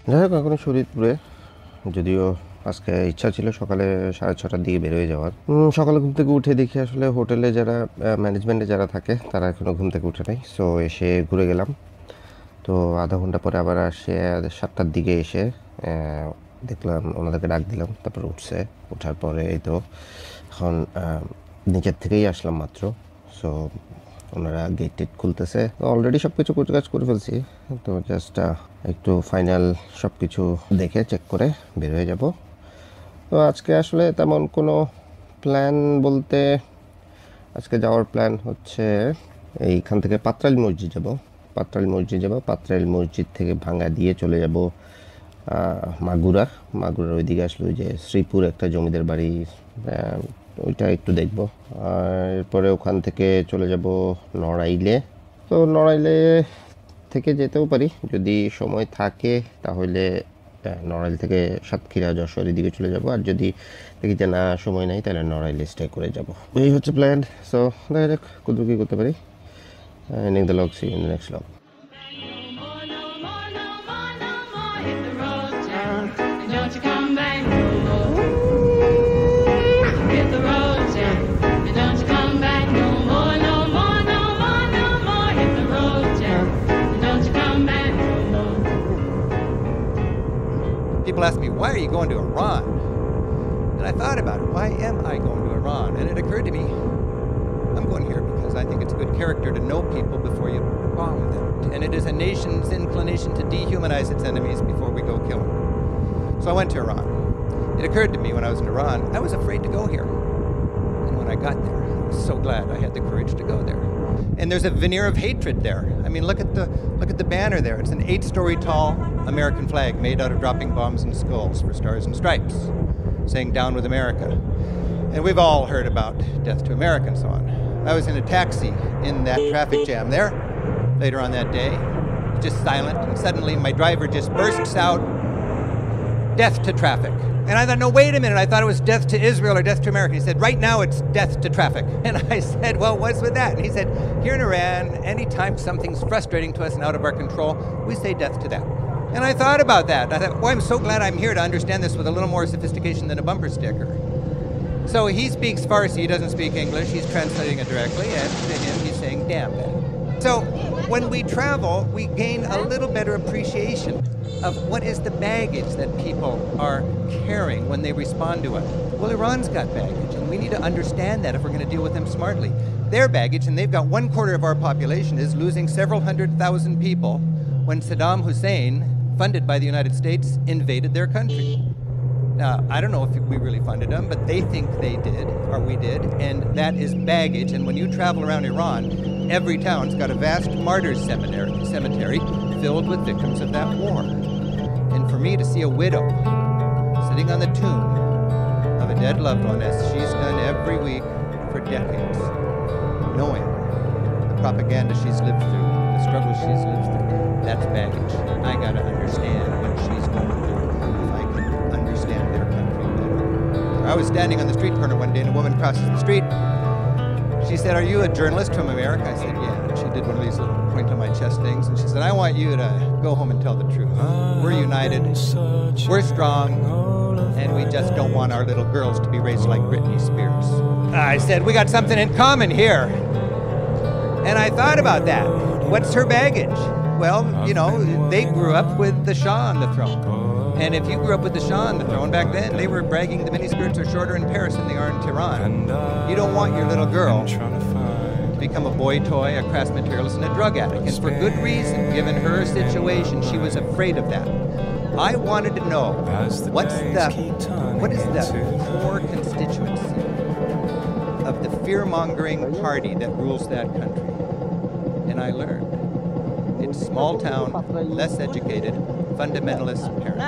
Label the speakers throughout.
Speaker 1: যাই হোক, এখনও শরীরপুরে, যদিও আজকে ইচ্ছা ছিল সকালে 6:30টার দিকে বের হয়ে যাওয়ার। সকালে ঘুম থেকে উঠে দেখি আসলে হোটেলে যারা ম্যানেজমেন্টে যারা থাকে তারা এখনও ঘুম থেকে উঠে নাই। সো এসে ঘুরে গেলাম। তো আধা ঘন্টা পরে আবার আসে 7টার দিকে এসে দেখলাম, ওনাদেরকে ডাক দিলাম, তারপর উঠছে। ওঠার পরে এই তো এখন নিচের থেকেই আসলাম মাত্র। সো ওনারা গেট টেট খুলতেছে। অলরেডি সব কিছু কাজ করে ফেলছি, তো জাস্ট একটু ফাইনাল সব কিছু দেখে চেক করে বের হয়ে যাব। তো আজকে আসলে তেমন কোনো প্ল্যান বলতে, আজকে যাওয়ার প্ল্যান হচ্ছে এইখান থেকে পাত্রাইল মসজিদ যাব। পাত্রাইল মসজিদ থেকে ভাঙ্গা দিয়ে চলে যাব মাগুরার ওইদিকে আসলে ওই যে শ্রীপুর একটা জমিদার বাড়ি, ওইটা একটু দেখব। আর এরপরে ওখান থেকে চলে যাব নড়াইলে। তো নড়াইলে থেকে যেতেও পারি যদি সময় থাকে, তাহলে নড়াইল থেকে সাতক্ষীরা যশোর এদিকে চলে যাব। আর যদি দেখি যে না সময় নাই, তাহলে নড়াইলে স্টে করে যাব। এই হচ্ছে প্ল্যান। সো দেখা যাক কত কী করতে পারি। Ending the log, see you in the next log.
Speaker 2: People ask me, why are you going to Iran? And I thought about it. Why am I going to Iran? And it occurred to me, I'm going here because I think it's good character to know people before you bomb them. And it is a nation's inclination to dehumanize its enemies before we go kill them. So I went to Iran. It occurred to me when I was in Iran, I was afraid to go here. And when I got there, I was so glad I had the courage to go there. And there's a veneer of hatred there. I mean, look at the banner there. It's an 8-story tall American flag made out of dropping bombs and skulls for stars and stripes, saying "Down with America." And we've all heard about death to America and so on. I was in a taxi in that traffic jam there later on that day, just silent, and suddenly my driver just bursts out, "Death to traffic." And I thought, no, wait a minute, I thought it was death to Israel or death to America. He said, right now it's death to traffic. And I said, well, what's with that? And he said, here in Iran, anytime something's frustrating to us and out of our control, we say death to that. And I thought about that. I thought, well, I'm so glad I'm here to understand this with a little more sophistication than a bumper sticker. So he speaks Farsi, he doesn't speak English, he's translating it directly, and to him he's saying, damn that. So when we travel, we gain a little better appreciation of what is the baggage that people are carrying when they respond to us. Well, Iran's got baggage, and we need to understand that if we're going to deal with them smartly. Their baggage, and they've got 1/4 of our population, is losing several 100,000 people when Saddam Hussein, funded by the United States, invaded their country. Now, I don't know if we really funded them, but they think they did, or we did, and that is baggage. And when you travel around Iran, every town's got a vast martyrs cemetery filled with victims of that war. And for me to see a widow sitting on the tomb of a dead loved one, as she's done every week for decades, knowing the propaganda she's lived through, the struggles she's lived through, that's baggage. I gotta understand what she's going through if I can understand their country better. I was standing on the street corner one day and a woman crosses the street. She said, are you a journalist from America? I said, yeah. And she did one of these little point on my chest things, and she said, I want you to go home and tell the truth. We're united, we're strong, and we just don't want our little girls to be raised like Britney Spears. I said, we got something in common here. And I thought about that. What's her baggage? Well, you know, they grew up with the Shah on the throne. And if you grew up with the Shah on the throne back then, they were bragging the miniskirts are shorter in Paris than they are in Tehran. You don't want your little girl to become a boy toy, a crass materialist, and a drug addict. And for good reason, given her situation, she was afraid of that. I wanted to know what is the core constituency of the fear-mongering party that rules that country. And I learned. It's small town, less educated, fundamentalist parents.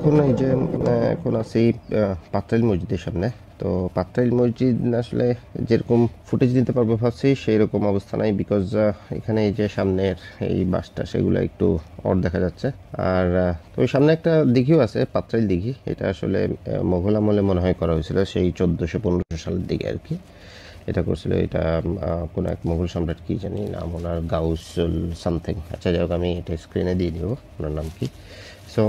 Speaker 1: এখন এই যে এখন আছি পাত্রাইল মসজিদের সামনে। তো পাত্রাইল মসজিদ আসলে যেরকম ফুটেজ দিতে পারবো ভাবছি সেই রকম অবস্থা নাই, বিকজ এখানে এই যে সামনের এই বাসটা সেগুলো একটু অর দেখা যাচ্ছে। আর তো ওই সামনে একটা দিঘিও আছে, পাত্রাইল দিঘি। এটা আসলে মোগল আমলে মনে হয় করা হয়েছিল, সেই 1400-1500 সালের দিকে আর কি এটা করছিল। এটা কোনো এক মোগল সম্রাট কি জানি নাম, ওনার গাউসুল সামথিং। আচ্ছা যাই হোক, আমি এটা স্ক্রিনে দিয়ে দিব ওনার নাম কি। সো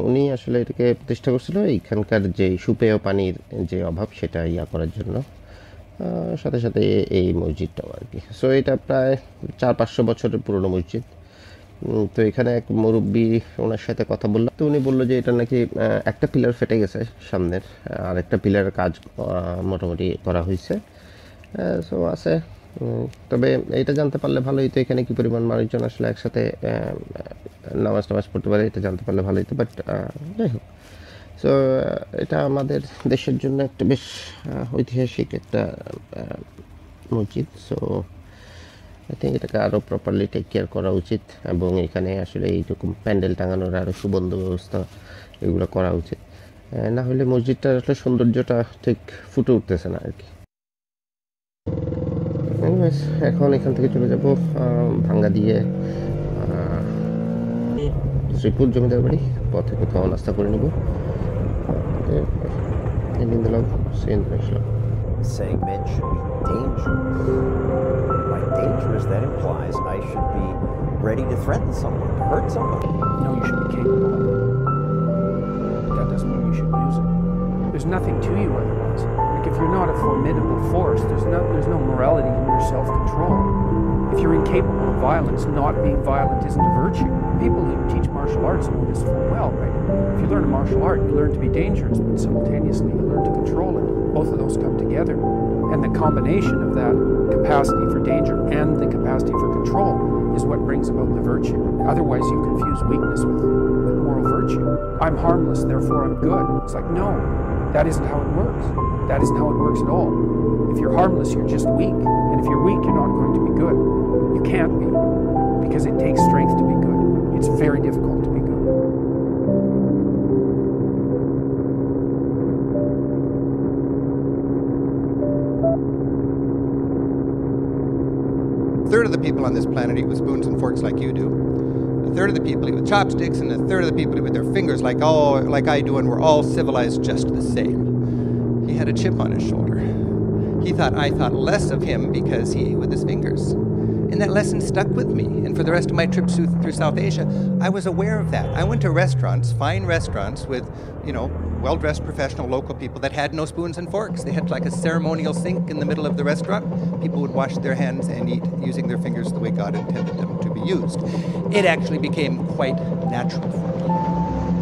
Speaker 1: উনি আসলে এটাকে প্রতিষ্ঠা করছিল এইখানকার যে সুপেয় পানির যে অভাব সেটা করার জন্য। সাথে সাথে এই মসজিদটাও আর কি। সো এটা প্রায় 400-500 বছরের পুরনো মসজিদ। তো এখানে এক মুরব্বী, ওনার সাথে কথা বললাম, তো উনি বললো যে এটা নাকি একটা পিলার ফেটে গেছে সামনের, আর একটা পিলারের কাজ মোটামুটি করা হয়েছে। সো আছে। তবে এটা জানতে পারলে ভালোই তো, এখানে কি পরিমাণ মানুষজন আসলে একসাথে নামাজ পড়তে পারে এটা জানতে পারলে ভালোই তো। বাট যাই হোক, সো এটা আমাদের দেশের জন্য একটা বেশ ঐতিহাসিক একটা মসজিদ। সো আই থিঙ্ক এটাকে আরও প্রপারলি টেক কেয়ার করা উচিত, এবং এখানে আসলে এইরকম প্যান্ডেল টাঙানোর আরও সুবন্ধ ব্যবস্থা এগুলো করা উচিত। না হলে মসজিদটার আসলে সৌন্দর্যটা ঠিক ফুটে উঠতেছে না আর কি। এখন এখান থেকে চলে যাব ভাঙ্গা দিয়ে শ্রীপুর জমিদার বাড়ি। পথে কোথাও নাস্তা করে নেব।
Speaker 3: Saying men should be dangerous. By dangerous, that implies I should be ready to threaten someone, to hurt somebody.
Speaker 4: No, you should be capable of it. That doesn't mean you should use it. There's nothing to you otherwise. Like if you're not a formidable force, there's no morality in your self-control. If you're incapable of violence, not being violent isn't a virtue. People who teach martial arts know this full well, right? If you learn a martial art, you learn to be dangerous, but simultaneously you learn to control it. Both of those come together. And the combination of that capacity for danger and the capacity for control is what brings about the virtue. Otherwise, you confuse weakness with moral virtue. I'm harmless, therefore I'm good. It's like, no, that isn't how it works. That isn't how it works at all. If you're harmless, you're just weak. And if you're weak, you're not going to be good. You can't be, because it takes strength to be good. It's very difficult to be good.
Speaker 2: A third of the people on this planet eat with spoons and forks like you do. A third of the people eat with chopsticks, and a third of the people eat with their fingers like I do, and we're all civilized just the same. He had a chip on his shoulder. He thought I thought less of him because he ate with his fingers. And that lesson stuck with me. And for the rest of my trips through South Asia, I was aware of that. I went to restaurants, fine restaurants with, well-dressed professional local people that had no spoons and forks. They had like a ceremonial sink in the middle of the restaurant. People would wash their hands and eat using their fingers the way God intended them to be used. It actually became quite natural for me.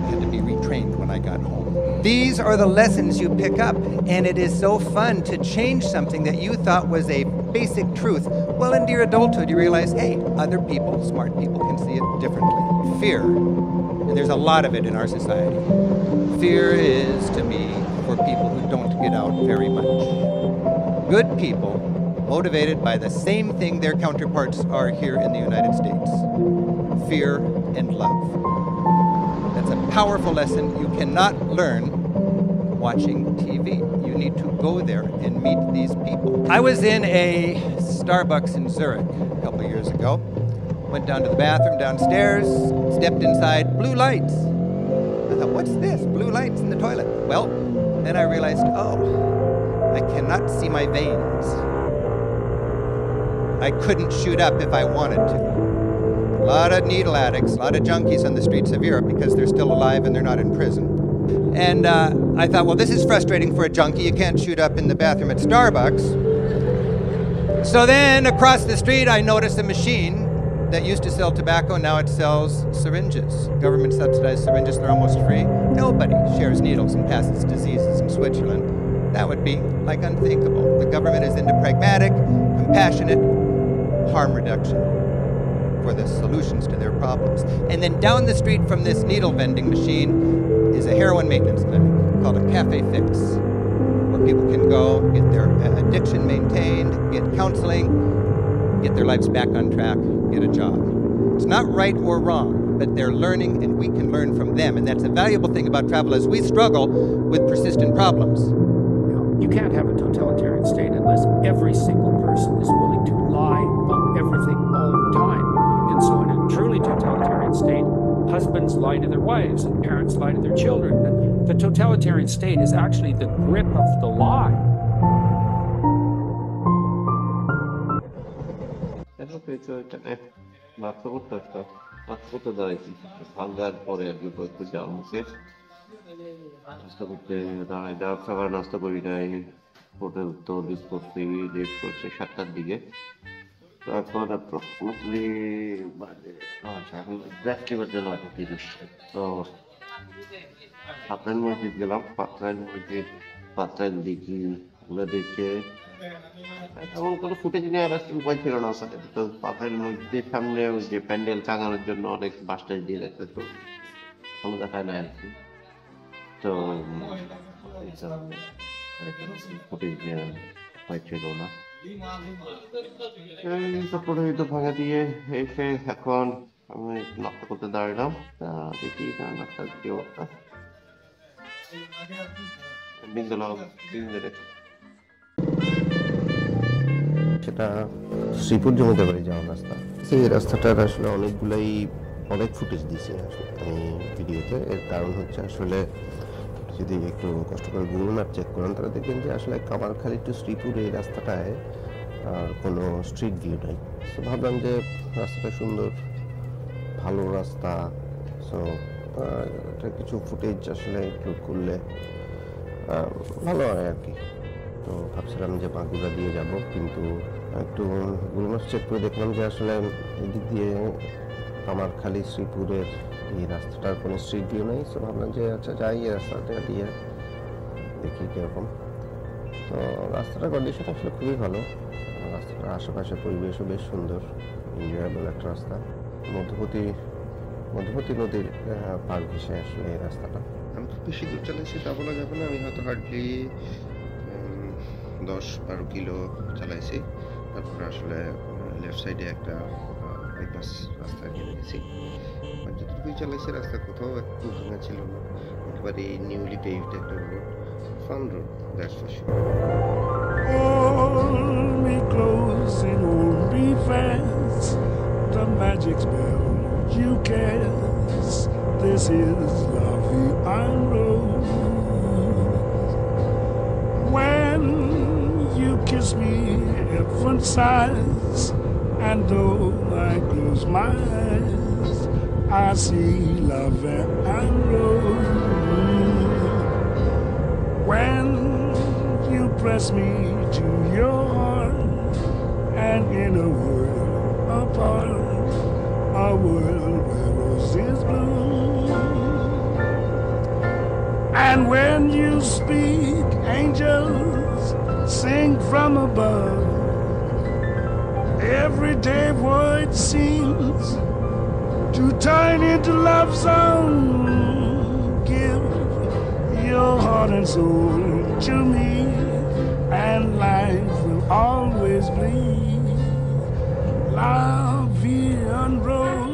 Speaker 2: I had to be retrained when I got home. These are the lessons you pick up, and it is so fun to change something that you thought was a basic truth. Well, into your adulthood, you realize, hey, other people, smart people, can see it differently. Fear, and there's a lot of it in our society. Fear is, to me, for people who don't get out very much. Good people, motivated by the same thing their counterparts are here in the United States: fear and love. That's a powerful lesson you cannot learn watching TV. You need to go there and meet these people. I was in a Starbucks in Zurich a couple of years ago. Went down to the bathroom downstairs, stepped inside, blue lights. I thought, what's this? Blue lights in the toilet. Well, then I realized, oh, I cannot see my veins. I couldn't shoot up if I wanted to. A lot of needle addicts, a lot of junkies on the streets of Europe because they're still alive and they're not in prison. And I thought, well, this is frustrating for a junkie. You can't shoot up in the bathroom at Starbucks. So then across the street, I noticed a machine that used to sell tobacco. Now it sells syringes. Government subsidized syringes, they're almost free. Nobody shares needles and passes diseases in Switzerland. That would be like unthinkable. The government is into pragmatic, compassionate harm reduction for the solutions to their problems. And then down the street from this needle vending machine is a heroin maintenance clinic called a Cafe Fix, where people can go, get their addiction maintained, get counseling, get their lives back on track, get a job. It's not right or wrong. but they're learning and we can learn from them. And that's a valuable thing about travel as we struggle with persistent problems.
Speaker 4: You can't have a totalitarian state unless every single person is willing to lie about everything all the time. And so in a truly totalitarian state, husbands lie to their wives and parents lie to their children. And the totalitarian state is actually the grip of the lie.
Speaker 5: নাস্তা করি নাই, hotel তো list করছি, late করছে 7টার দিকে। এখন approximately মানে এখন এক্স্যাক্টলি বাজে 9:30। তো পাত্রাইল মসজিদ গেলাম, পাত্রাইল দেখি, ওগুলো দেখে এমন কোনো ফুটেজ নেওয়ার আসলে উপায় ছিল না আসলে। তো পাত্রাইল মসজিদের সামনে ওই যে প্যান্ডেল টাঙানোর জন্য অনেক বাস টাস দিয়ে রাখছে, তো ভালো দেখায় না আর কি। তো ফুটেজ নেওয়ার উপায় ছিল না। তারপরে তো ভাঙা দিয়ে এসে এখন আমি নাস্তা করতে দাঁড়ালাম। দেখি নাস্তার কি অবস্থা।
Speaker 1: সেটা শ্রীপুর জমিদার বাড়ি যাওয়ার রাস্তা। সেই রাস্তাটার আসলে অনেক ফুটেজ দিয়েছি আমি ভিডিওতে। এর কারণ হচ্ছে আসলে যদি একটু কষ্ট করে গুগল ম্যাপ চেক করেন তারা দেখবেন যে আসলে কামারখালী টু শ্রীপুর এই রাস্তাটায় কোনো স্ট্রিট ভিউ নাই। তো ভাবলাম যে রাস্তাটা সুন্দর, ভালো রাস্তা, সো এটা কিছু ফুটেজ আসলে ইনক্লুড করলে ভালো হয় আর কি। তো ভাবছিলাম যে বাঁকুড়া দিয়ে যাব, কিন্তু একটু গুগল ম্যাপ চেক করে দেখলাম যে আসলে এদিক দিয়ে কামারখালী শ্রীপুরের এই রাস্তাটার কোনো স্ট্রিট ভিউ নেই। সো ভাবলাম যে আচ্ছা যাই এই রাস্তাটা দিয়ে দেখি কীরকম। তো রাস্তাটার কন্ডিশন আসলে খুবই ভালো, রাস্তাটার আশেপাশে পরিবেশও বেশ সুন্দর, এনজয়েবল একটা রাস্তা। মধ্যবর্তী নদীর পার ঘেঁষে আসলে এই রাস্তাটা। আমি খুব বেশি দূর চালাইছি তা বলা যাবে না, আমি হয়তো হার্ডলি 10-12 কিলো চালাইছি। তারপরে আসলে লেফট সাইডে একটা বাইপাস রাস্তা কিনে গেছি। আর যতটুকুই চালাইছি রাস্তা কোথাও একটু ভাঙা ছিল না, একেবারে নিউলি পেভড একটা road, fun road, that's for sure.
Speaker 6: Hold me close and hold me fast, the magic spell you cast. This is love, the iron road. When you kiss me, heaven sighs, and though I close my eyes, I see love and iron road. When you press me to your heart, and in a world apart, a world where roses bloom. And when you speak, angels sing from above. Everyday word seems to turn into love song. Give your heart and soul to me, and life will always be La Vie en Rose.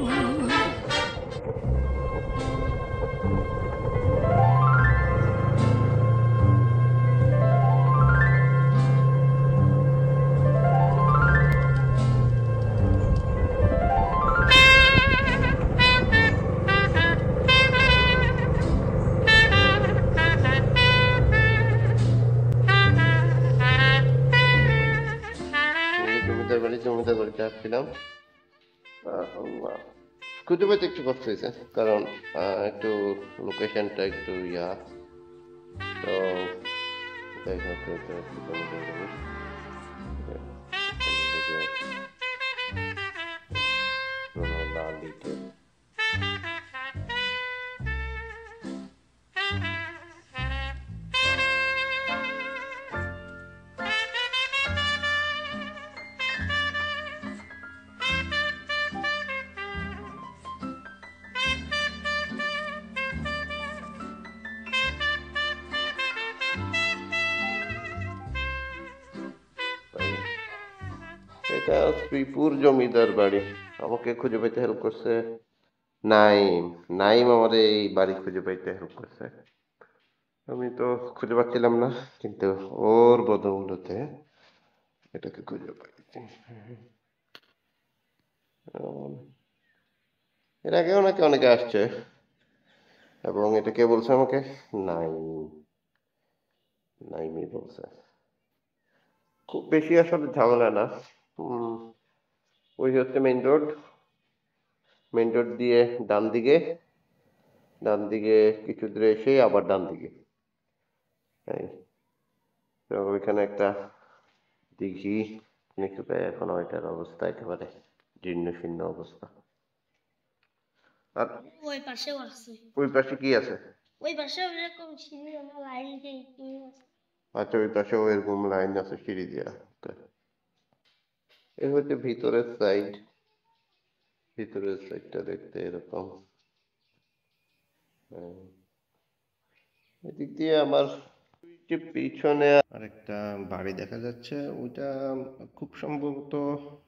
Speaker 5: জমিদার বাড়িতে আসছিলাম, খুঁজে পেতে একটু কষ্ট হয়েছে, কারণ একটু লোকেশনটা একটু তো যাই হোক লাল ইটে এটা শ্রীপুর জমিদার বাড়ি। আমাকে খুঁজে পেতে হেল্প করছে নাইম নাইম আমাদের এই বাড়ি খুঁজে পাইতে হেল্প করছে। আমি তো খুঁজে পাচ্ছিলাম না, কিন্তু ওর বদৌলতে এটাকে খুঁজে পাইছি। এর আগেও নাকি অনেকে আসছে এবং এটা কে বলছে আমাকে? নাইম, নাইমই বলছে। খুব বেশি আসলে ঝামেলা না। উম, ওই হচ্ছে মেইন রোড, মেইন রোড দিয়ে ডান দিকে কিছু দূরে এসে আবার ডান দিকে এই তো ওইখানে একটা দিঘি, নিচুতে এখন ওইটার অবস্থা একেবারে জীর্ণ শীর্ণ অবস্থা। আর
Speaker 7: ওই পাশেও আছে।
Speaker 5: ওই পাশে কি আছে?
Speaker 7: ওই পাশেও এরকম সিঁড়ি ওলা লাইন দিয়ে আছে।
Speaker 5: আচ্ছা, ওই পাশেও এরকম লাইন আছে সিঁড়ি দিয়া। Okay. এই হচ্ছে ভিতরের সাইডটা দেখতে এরকম। হ্যাঁ। এদিক দিয়ে আমার যে পিছনে আরেকটা বাড়ি দেখা যাচ্ছে, ওইটা খুব সম্ভবত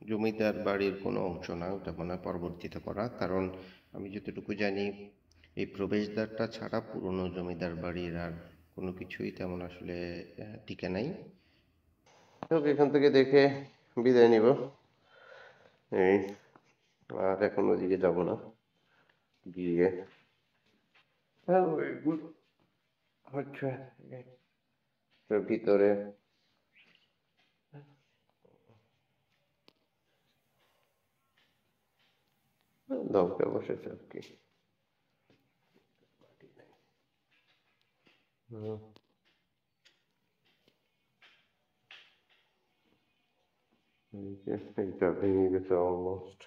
Speaker 5: জমিদার বাড়ির কোনো অংশ না, ওটা মনে হয় পরবর্তীতে করা। কারণ আমি যতটুকু জানি এই প্রবেশদ্বারটা ছাড়া পুরনো জমিদার বাড়ির আর কোনো কিছুই তেমন আসলে টিকে নাই। এখান থেকে দেখে বিদায় নিব এই, আর এখন ওদিকে যাব না, গিয়ে হ্যাঁ ওইগুলো হচ্ছে ভিতরে দমকা বসেছে আর কি। এইটা ভেঙে গেছে অলমোস্ট।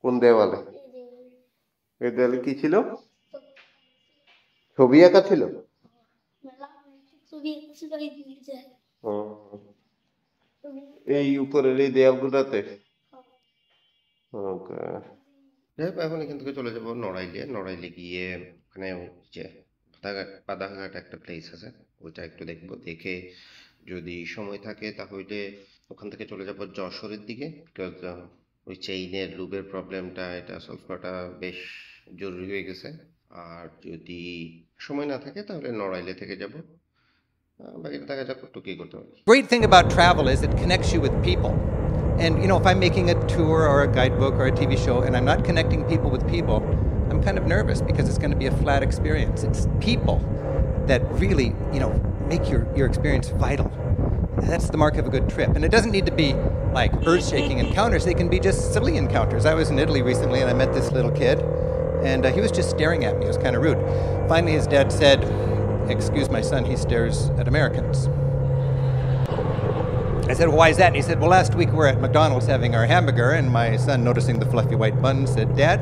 Speaker 5: কোন দেওয়ালে? এই দেওয়ালে কি ছিল? ছবি আঁকা ছিল? ও, এই উপরের এই দেয়ালগুলোতে? ওকে। এখন এখান থেকে চলে যাবো নড়াইলে গিয়ে ওখানে যে বাদাঘাট একটা প্লেস আছে, ওইটা একটু দেখবো। দেখে যদি সময় থাকে তাহলে ওখান থেকে চলে যাবো যশোরের দিকে, বিকজ ওই চেইনের লুবের প্রবলেমটা এটা সলভ করাটা বেশ জরুরি হয়ে গেছে। আর যদি সময় না থাকে তাহলে নড়াইলে থেকে যাবো, বাকিটা দেখা যাক একটু কি করতে পারি।
Speaker 2: Great thing about travel is it connects you with people. And you know, if I'm making a tour or a guidebook or a TV show and I'm not connecting people with people, I'm kind of nervous because it's going to be a flat experience. It's people that really, you know, make your experience vital. That's the mark of a good trip. And it doesn't need to be like earth-shaking encounters. They can be just silly encounters. I was in Italy recently and I met this little kid and he was just staring at me. It was kind of rude. Finally, his dad said, "Excuse my son, he stares at Americans." I said, "Well, why is that?" And he said, "Well, last week we were at McDonald's having our hamburger, and my son, noticing the fluffy white bun, said, 'Dad,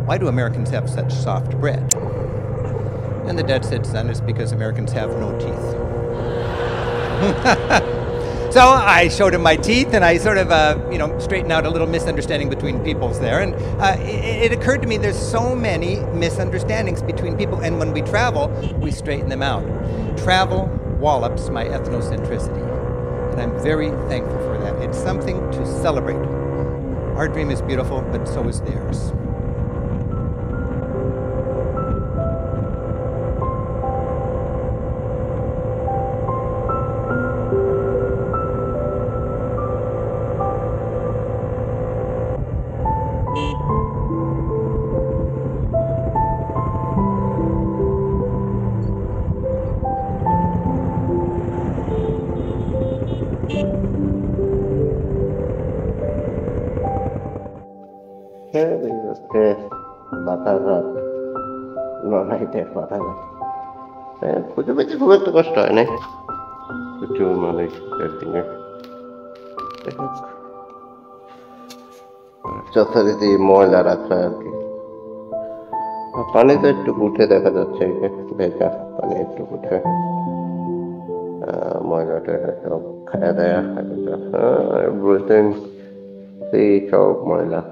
Speaker 2: why do Americans have such soft bread?' And the dad said, 'Son, it's because Americans have no teeth.'" So I showed him my teeth, and I sort of, straightened out a little misunderstanding between peoples there. And it occurred to me there's so many misunderstandings between people, and when we travel, we straighten them out. Travel wallops my ethnocentricity. And I'm very thankful for that. It's something to celebrate. Our dream is beautiful, but so is theirs.
Speaker 5: হ্যাঁ, এই হচ্ছে বাধাঘাট, নড়াইলের বাধাঘাট। হ্যাঁ, খুঁজে পেতে খুব একটা কষ্ট হয় না, কিছু মানে একদিনে যথারীতি ময়লা রাখা আর কি। পানি তো একটু উঠে দেখা যাচ্ছে, এই যে ভেজা পানি একটু উঠে, ময়লাটা সব খায়া দেয়া এভরিথিং, সেই সব ময়লা।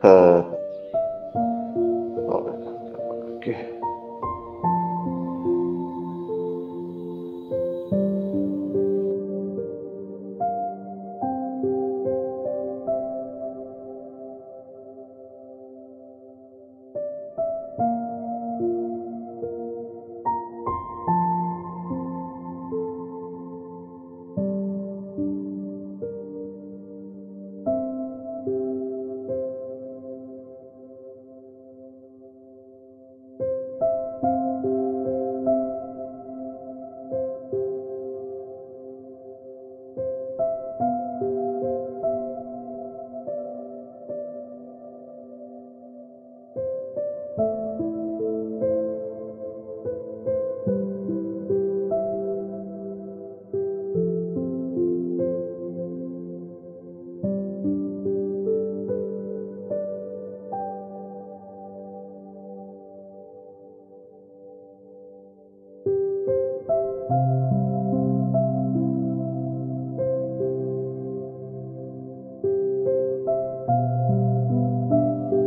Speaker 5: হ্যাঁ, ওকে।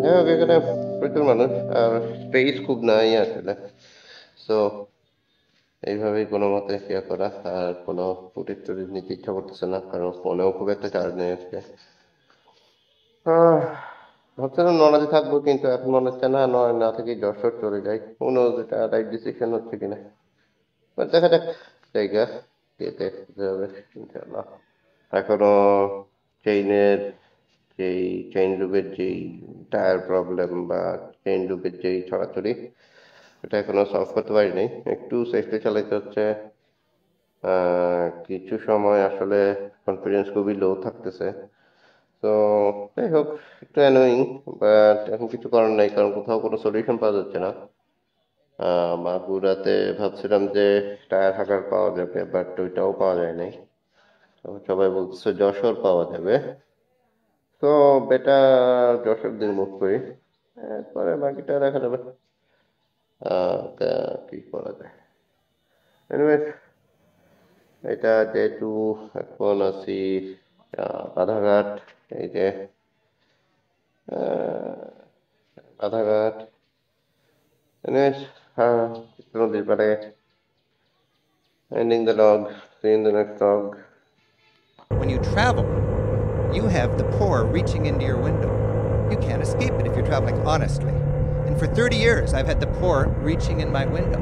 Speaker 5: যাই হোক, এখানে প্রচুর মানুষ আর স্পেস খুব নাই আসলে, সো এইভাবেই কোনো মতে শেয়ার করা। আর কোনো ফুটেজ টুটেজ নিতে ইচ্ছা করতেছে না, কারণ ফোনেও খুব একটা চার্জ নেই আজকে। ভাবছিলাম নর্মালি থাকবো, কিন্তু এখন মনে হচ্ছে না, নয় না থেকে যশোর চলে যাই। কোনো যেটা রাইট ডিসিশন হচ্ছে কিনা, বাট দেখা যাক, জায়গা যেতে হবে ইনশাল্লাহ। এখনো চেইনের যেই চেইন লুপের যেই টায়ার প্রবলেম বা চেইন লুপের যেই ছড়াছড়ি, এটা এখনো সলভ করতে পারিনি। একটু সেফলি চালাইতে হচ্ছে। কিছু সময় আসলে কনফিডেন্স খুবই লো থাকতেছে। তো যাই হোক, একটু অ্যানোয়িং, বাট এখন কিছু করার নাই, কারণ কোথাও কোনো সলিউশন পাওয়া যাচ্ছে না। মাগুরাতে ভাবছিলাম যে টায়ার হাঁকার পাওয়া যাবে, বাট ওইটাও পাওয়া যায় নাই। তো সবাই বলতেছে যশোর পাওয়া যাবে, তো বেটার যশোর দিন মুভ করি, পরে বাকিটা দেখা যাবে কি করা যায়। এনিওয়েজ, এটা যেহেতু এখন আছি বাধাঘাট, এই যে বাধাঘাট, এনিওয়েজ নদীর পাড়ে ending the log, see you in the next log.
Speaker 2: When you travel, you have the poor reaching into your window. You can't escape it if you're traveling honestly. And for 30 years, I've had the poor reaching in my window.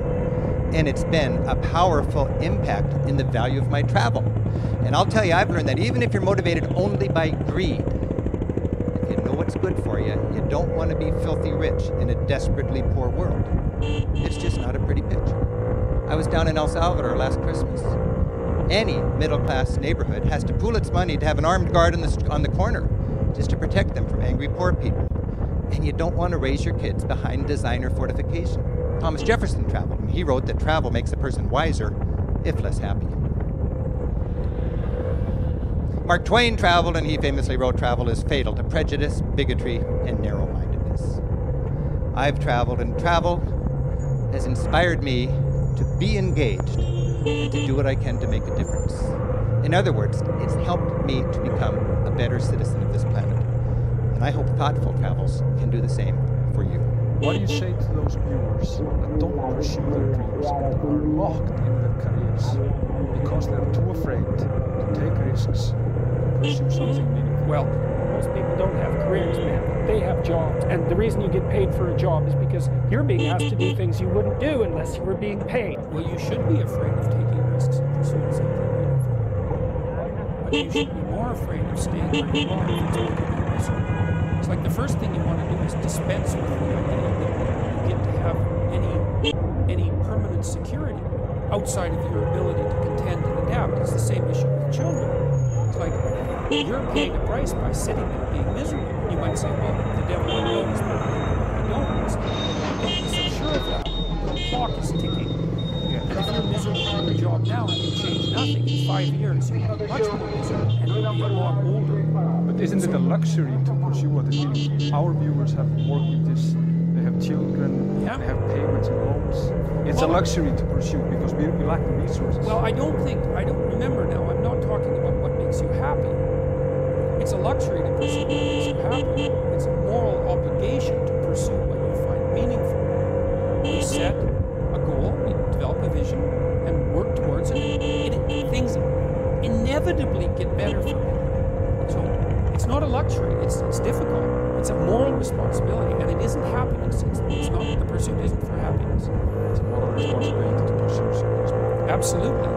Speaker 2: And it's been a powerful impact in the value of my travel. And I'll tell you, I've learned that even if you're motivated only by greed, if you know what's good for you, you don't want to be filthy rich in a desperately poor world. It's just not a pretty picture. I was down in El Salvador last Christmas. Any middle-class neighborhood has to pool its money to have an armed guard on the corner just to protect them from angry poor people. And you don't want to raise your kids behind designer fortification. Thomas Jefferson traveled, and he wrote that travel makes a person wiser, if less happy. Mark Twain traveled, and he famously wrote, "Travel is fatal to prejudice, bigotry, and narrow-mindedness." I've traveled, and travel has inspired me to be engaged and to do what I can to make a difference. In other words, it's helped me to become a better citizen of this planet. And I hope Thoughtful Travels can do the same for you.
Speaker 8: What do you say to those viewers that don't pursue their dreams and are locked in their careers because they're too afraid to take risks and pursue something meaningful?
Speaker 4: Well, most people don't have careers, man. They have jobs. And the reason you get paid for a job is because you're being asked to do things you wouldn't do unless you were being paid.
Speaker 9: Well, you should be afraid of taking risks and pursuing something meaningful. But you should be more afraid of staying where you are if it's making you miserable. It's like the first thing you want to do is dispense with the idea that you get to have any permanent security outside of your ability to contend and adapt. It's the same issue with children. It's like you're paying a price by sitting there being miserable. You might say, well, the devil I know is more than I don't. Don't be so sure of that. The clock is ticking. And if you're miserable in your job now and you change nothing, in 5 years you'll be much more miserable and you'll be a lot older.
Speaker 8: But isn't it a luxury to pursue what is meaningful? Our viewers have worked with this. They have children, they have payments and loans. It's a luxury to pursue because we lack the resources.
Speaker 9: Well, I don't remember now, I'm not talking about what makes you happy. It's a luxury to pursue what makes you happy. It's a moral obligation to pursue what you find meaningful. We set a goal, we develop a vision, and work towards it. Things inevitably get better for me. So it's not a luxury, it's difficult. It's a moral responsibility, and it isn't happiness. It's not, the pursuit isn't for happiness.
Speaker 8: It's a moral responsibility to pursue something.
Speaker 9: Absolutely.